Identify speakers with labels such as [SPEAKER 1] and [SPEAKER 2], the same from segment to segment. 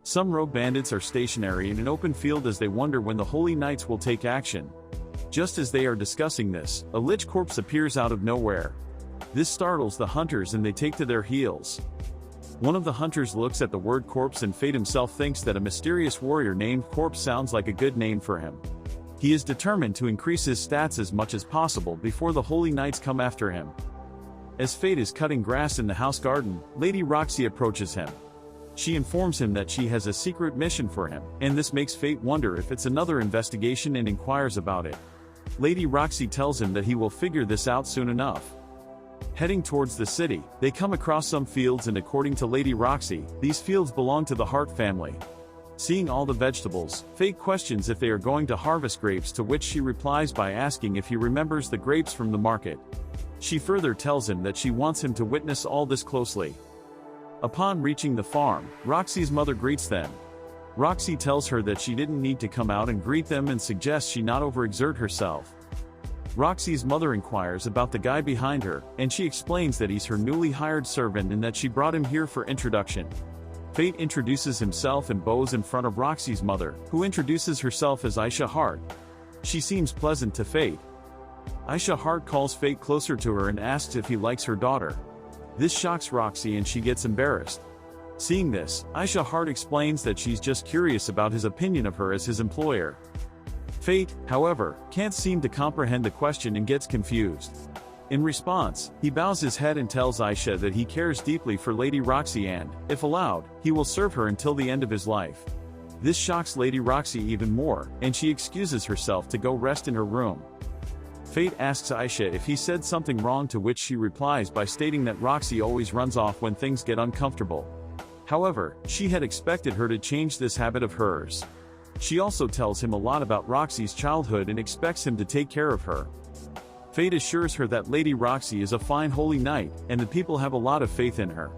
[SPEAKER 1] Some rogue bandits are stationary in an open field as they wonder when the holy knights will take action. Just as they are discussing this, a lich corpse appears out of nowhere. This startles the hunters and they take to their heels. One of the hunters looks at the word corpse and Fate himself thinks that a mysterious warrior named Corpse sounds like a good name for him. He is determined to increase his stats as much as possible before the holy knights come after him. As Fate is cutting grass in the house garden, Lady Roxy approaches him. She informs him that she has a secret mission for him, and this makes Fate wonder if it's another investigation and inquires about it. Lady Roxy tells him that he will figure this out soon enough. Heading towards the city, they come across some fields and according to Lady Roxy, these fields belong to the Hart family. Seeing all the vegetables, Fate questions if they are going to harvest grapes, to which she replies by asking if he remembers the grapes from the market. She further tells him that she wants him to witness all this closely. Upon reaching the farm, Roxy's mother greets them. Roxy tells her that she didn't need to come out and greet them and suggests she not overexert herself. Roxy's mother inquires about the guy behind her, and she explains that he's her newly hired servant and that she brought him here for introduction. Fate introduces himself and bows in front of Roxy's mother, who introduces herself as Aisha Hart. She seems pleasant to Fate. Aisha Hart calls Fate closer to her and asks if he likes her daughter. This shocks Roxy and she gets embarrassed. Seeing this, Aisha Hart explains that she's just curious about his opinion of her as his employer. Fate, however, can't seem to comprehend the question and gets confused. In response, he bows his head and tells Aisha that he cares deeply for Lady Roxy and, if allowed, he will serve her until the end of his life. This shocks Lady Roxy even more, and she excuses herself to go rest in her room. Fate asks Aisha if he said something wrong, to which she replies by stating that Roxy always runs off when things get uncomfortable. However, she had expected her to change this habit of hers. She also tells him a lot about Roxy's childhood and expects him to take care of her. Fate assures her that Lady Roxy is a fine holy knight, and the people have a lot of faith in her.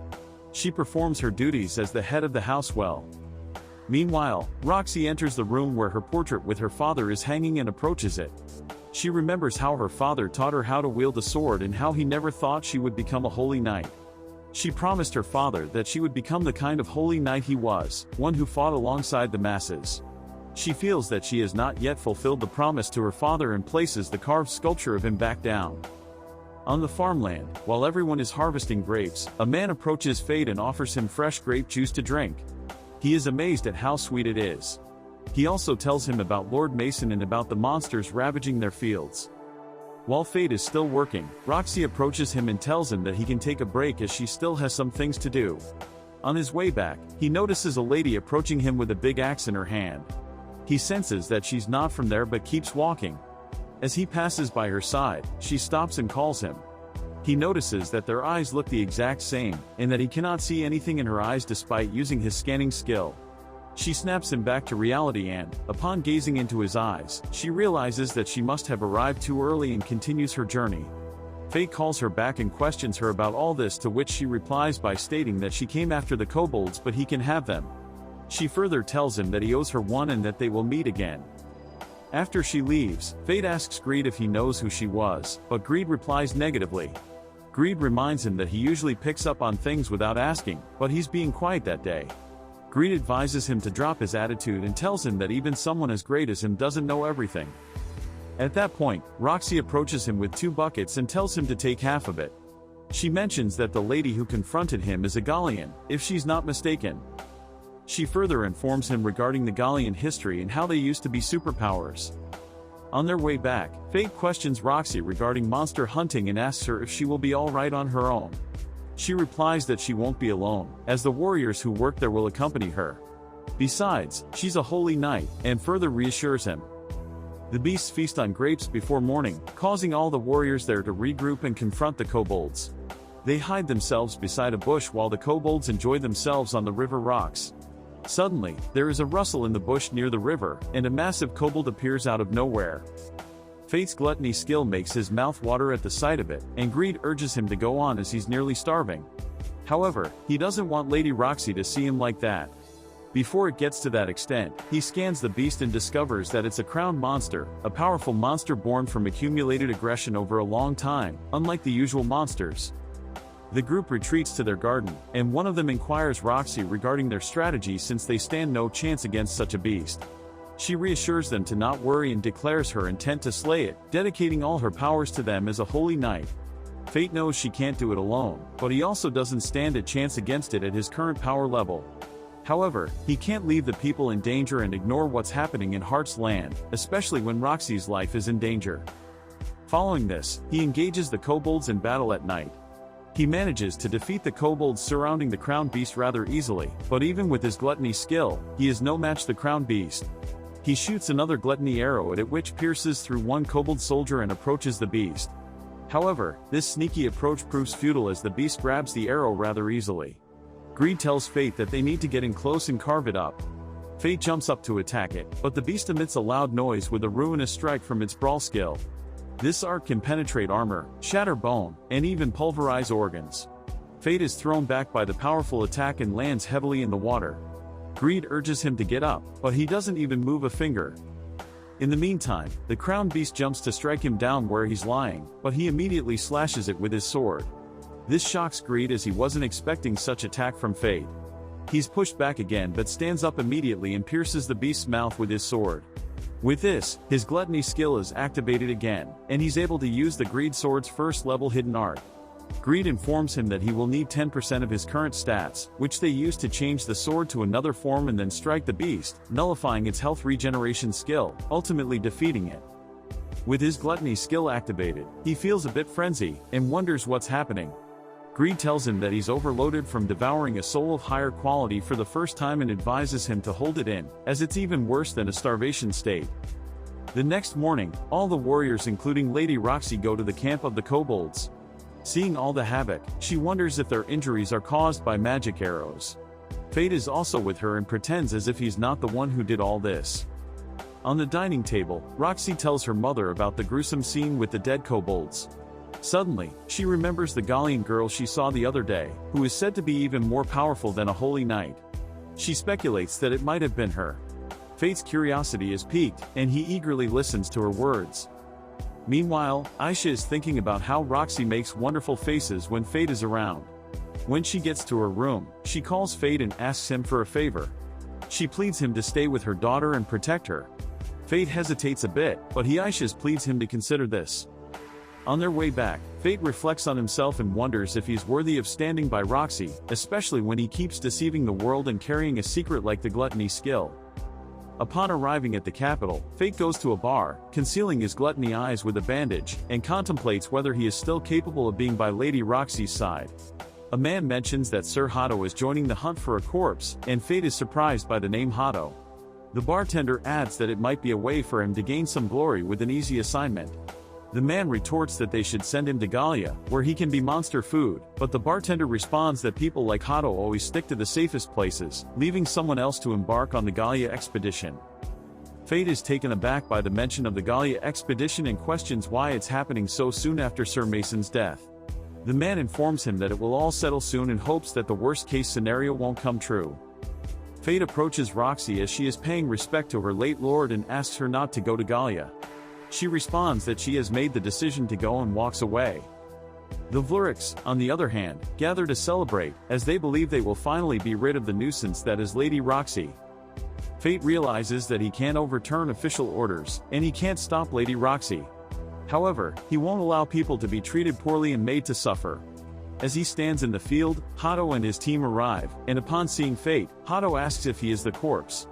[SPEAKER 1] She performs her duties as the head of the house well. Meanwhile, Roxy enters the room where her portrait with her father is hanging and approaches it. She remembers how her father taught her how to wield a sword and how he never thought she would become a holy knight. She promised her father that she would become the kind of holy knight he was, one who fought alongside the masses. She feels that she has not yet fulfilled the promise to her father and places the carved sculpture of him back down. On the farmland, while everyone is harvesting grapes, a man approaches Fate and offers him fresh grape juice to drink. He is amazed at how sweet it is. He also tells him about Lord Mason and about the monsters ravaging their fields. While Fate is still working, Roxy approaches him and tells him that he can take a break as she still has some things to do. On his way back, he notices a lady approaching him with a big axe in her hand. He senses that she's not from there but keeps walking. As he passes by her side, she stops and calls him. He notices that their eyes look the exact same, and that he cannot see anything in her eyes despite using his scanning skill. She snaps him back to reality and, upon gazing into his eyes, she realizes that she must have arrived too early and continues her journey. Fate calls her back and questions her about all this, to which she replies by stating that she came after the kobolds but he can have them. She further tells him that he owes her one and that they will meet again. After she leaves, Fate asks Greed if he knows who she was, but Greed replies negatively. Greed reminds him that he usually picks up on things without asking, but he's being quiet that day. Greed advises him to drop his attitude and tells him that even someone as great as him doesn't know everything. At that point, Roxy approaches him with 2 buckets and tells him to take half of it. She mentions that the lady who confronted him is a Gallian, if she's not mistaken. She further informs him regarding the Gallian history and how they used to be superpowers. On their way back, Fate questions Roxy regarding monster hunting and asks her if she will be alright on her own. She replies that she won't be alone, as the warriors who work there will accompany her. Besides, she's a holy knight, and further reassures him. The beasts feast on grapes before morning, causing all the warriors there to regroup and confront the kobolds. They hide themselves beside a bush while the kobolds enjoy themselves on the river rocks. Suddenly, there is a rustle in the bush near the river, and a massive kobold appears out of nowhere. Fate's gluttony skill makes his mouth water at the sight of it, and Greed urges him to go on as he's nearly starving. However, he doesn't want Lady Roxy to see him like that. Before it gets to that extent, he scans the beast and discovers that it's a crowned monster, a powerful monster born from accumulated aggression over a long time, unlike the usual monsters. The group retreats to their garden, and one of them inquires Roxy regarding their strategy since they stand no chance against such a beast. She reassures them to not worry and declares her intent to slay it, dedicating all her powers to them as a holy knight. Fate knows she can't do it alone, but he also doesn't stand a chance against it at his current power level. However, he can't leave the people in danger and ignore what's happening in Heart's Land, especially when Roxy's life is in danger. Following this, he engages the kobolds in battle at night. He manages to defeat the kobolds surrounding the crown beast rather easily, but even with his gluttony skill, he is no match the crown beast. He shoots another gluttony arrow at it which pierces through one kobold soldier and approaches the beast. However, this sneaky approach proves futile as the beast grabs the arrow rather easily. Greed tells Fate that they need to get in close and carve it up. Fate jumps up to attack it, but the beast emits a loud noise with a ruinous strike from its brawl skill. This art can penetrate armor, shatter bone, and even pulverize organs. Fate is thrown back by the powerful attack and lands heavily in the water. Greed urges him to get up, but he doesn't even move a finger. In the meantime, the crown beast jumps to strike him down where he's lying, but he immediately slashes it with his sword. This shocks Greed as he wasn't expecting such attack from Fate. He's pushed back again but stands up immediately and pierces the beast's mouth with his sword. With this, his gluttony skill is activated again, and he's able to use the Greed sword's first level hidden art. Greed informs him that he will need 10% of his current stats, which they use to change the sword to another form and then strike the beast, nullifying its health regeneration skill, ultimately defeating it. With his gluttony skill activated, he feels a bit frenzy, and wonders what's happening. Greed tells him that he's overloaded from devouring a soul of higher quality for the first time and advises him to hold it in, as it's even worse than a starvation state. The next morning, all the warriors including Lady Roxy go to the camp of the kobolds. Seeing all the havoc, she wonders if their injuries are caused by magic arrows. Fate is also with her and pretends as if he's not the one who did all this. On the dining table, Roxy tells her mother about the gruesome scene with the dead kobolds. Suddenly, she remembers the Gallian girl she saw the other day, who is said to be even more powerful than a holy knight. She speculates that it might have been her. Fate's curiosity is piqued, and he eagerly listens to her words. Meanwhile, Aisha is thinking about how Roxy makes wonderful faces when Fate is around. When she gets to her room, she calls Fate and asks him for a favor. She pleads him to stay with her daughter and protect her. Fate hesitates a bit, but Aisha pleads him to consider this. On their way back, Fate reflects on himself and wonders if he's worthy of standing by Roxy, especially when he keeps deceiving the world and carrying a secret like the gluttony skill. Upon arriving at the capital, Fate goes to a bar, concealing his gluttony eyes with a bandage, and contemplates whether he is still capable of being by Lady Roxy's side. A man mentions that Sir Hato is joining the hunt for a corpse, and Fate is surprised by the name Hato. The bartender adds that it might be a way for him to gain some glory with an easy assignment. The man retorts that they should send him to Gallia, where he can be monster food, but the bartender responds that people like Hato always stick to the safest places, leaving someone else to embark on the Gallia expedition. Fate is taken aback by the mention of the Gallia expedition and questions why it's happening so soon after Sir Mason's death. The man informs him that it will all settle soon and hopes that the worst-case scenario won't come true. Fate approaches Roxy as she is paying respect to her late lord and asks her not to go to Gallia. She responds that she has made the decision to go and walks away. The Vluriks, on the other hand, gather to celebrate, as they believe they will finally be rid of the nuisance that is Lady Roxy. Fate realizes that he can't overturn official orders, and he can't stop Lady Roxy. However, he won't allow people to be treated poorly and made to suffer. As he stands in the field, Hato and his team arrive, and upon seeing Fate, Hato asks if he is the corpse.